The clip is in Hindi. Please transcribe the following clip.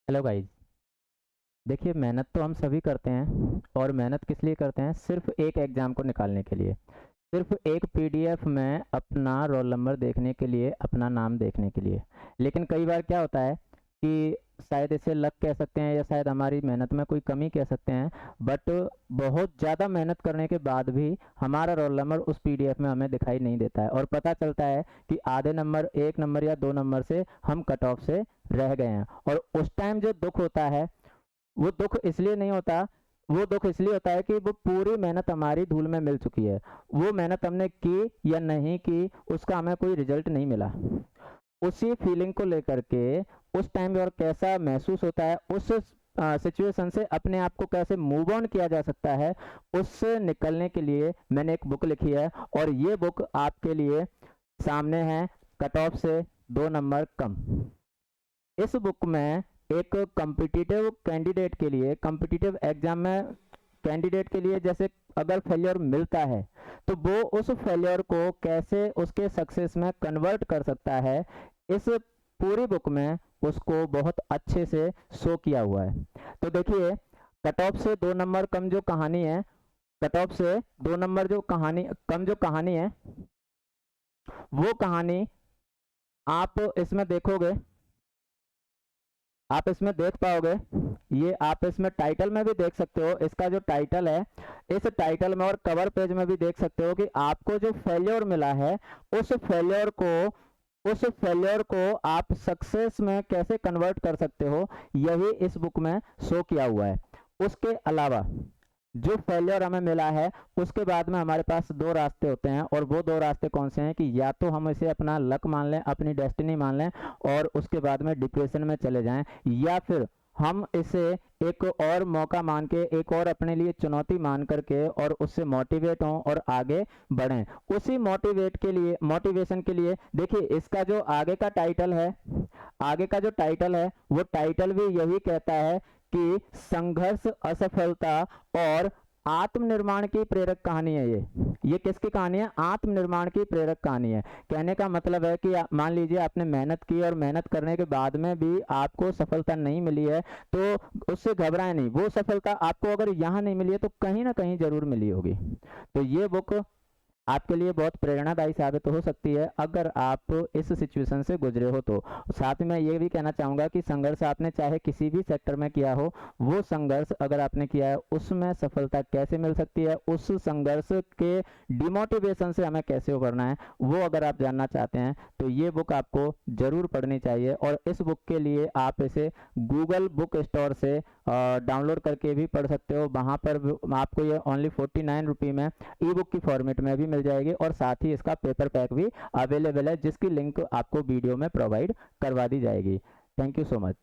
Hello guys. देखिए, मेहनत तो हम सभी करते हैं और मेहनत किस लिए करते हैं? सिर्फ एक एग्ज़ाम को निकालने के लिए, सिर्फ एक पीडीएफ में अपना रोल नंबर देखने के लिए, अपना नाम देखने के लिए। लेकिन कई बार क्या होता है कि शायद इसे लक कह सकते हैं या शायद हमारी मेहनत में कोई कमी कह सकते हैं, बट बहुत ज़्यादा मेहनत करने के बाद भी हमारा रोल नंबर उस पीडीएफ में हमें दिखाई नहीं देता है और पता चलता है कि आधे नंबर, एक नंबर या दो नंबर से हम कट ऑफ से रह गए हैं। और उस टाइम जो दुख होता है, वो दुख इसलिए नहीं होता, वो दुख इसलिए होता है कि वो पूरी मेहनत हमारी धूल में मिल चुकी है। वो मेहनत हमने की या नहीं की, उसका हमें कोई रिजल्ट नहीं मिला। उसी फीलिंग को लेकर के उस टाइम और कैसा महसूस होता है, उस सिचुएशन से अपने आप को कैसे मूव ऑन किया जा सकता है, उससे निकलने के लिए मैंने एक बुक लिखी है और ये बुक आपके लिए सामने है, कट ऑफ से 2 नंबर कम। इस बुक में एक कॉम्पिटिटिव कैंडिडेट के लिए, कॉम्पिटिटिव एग्जाम में कैंडिडेट के लिए, जैसे अगर फेलियर मिलता है तो वो उस फेलियर को कैसे उसके सक्सेस में कन्वर्ट कर सकता है, इस पूरी बुक में उसको बहुत अच्छे से शो किया हुआ है। तो देखिए, कट ऑफ से 2 नंबर कम जो कहानी है, कट ऑफ से 2 नंबर जो कहानी कम जो कहानी है, वो कहानी आप इसमें देखोगे, आप इसमें देख पाओगे। ये आप इसमें टाइटल में भी देख सकते हो, इसका जो टाइटल है, इस टाइटल में और कवर पेज में भी देख सकते हो कि आपको जो फेलियर मिला है, उस फेलियर को उस फेलियर को आप सक्सेस में कैसे कन्वर्ट कर सकते हो, यही इस बुक में शो किया हुआ है। उसके अलावा जो फेलियर हमें मिला है, उसके बाद में हमारे पास दो रास्ते होते हैं, और वो दो रास्ते कौन से हैं कि या तो हम इसे अपना लक मान लें, अपनी डेस्टिनी मान लें और उसके बाद में डिप्रेशन में चले जाएं, या फिर हम इसे एक और मौका मान के, एक और अपने लिए चुनौती मान करके और उससे मोटिवेट हों और आगे बढ़ें। उसी मोटिवेट के लिए, मोटिवेशन के लिए देखिए, इसका जो आगे का टाइटल है, आगे का जो टाइटल है, वो टाइटल भी यही कहता है कि संघर्ष, असफलता और आत्मनिर्माण की प्रेरक कहानी है। ये किसकी कहानी है? आत्मनिर्माण की प्रेरक कहानी है। कहने का मतलब है कि मान लीजिए आपने मेहनत की और मेहनत करने के बाद में भी आपको सफलता नहीं मिली है, तो उससे घबराए नहीं। वो सफलता आपको अगर यहाँ नहीं मिली है तो कहीं ना कहीं जरूर मिली होगी। तो ये बुक आपके लिए बहुत प्रेरणादायी साबित हो सकती है अगर आप इस सिचुएशन से गुजरे हो तो। साथ में ये भी कहना चाहूँगा कि संघर्ष आपने चाहे किसी भी सेक्टर में किया हो, वो संघर्ष अगर आपने किया है, उसमें सफलता कैसे मिल सकती है, उस संघर्ष के डिमोटिवेशन से हमें कैसे उभरना है, वो अगर आप जानना चाहते हैं तो ये बुक आपको ज़रूर पढ़नी चाहिए। और इस बुक के लिए आप इसे गूगल बुक स्टोर से डाउनलोड करके भी पढ़ सकते हो। वहाँ पर आपको ये ओनली 49 रुपये में ई बुक की फॉर्मेट में भी मिल जाएगी, और साथ ही इसका पेपर पैक भी अवेलेबल है, जिसकी लिंक आपको वीडियो में प्रोवाइड करवा दी जाएगी। Thank you so much.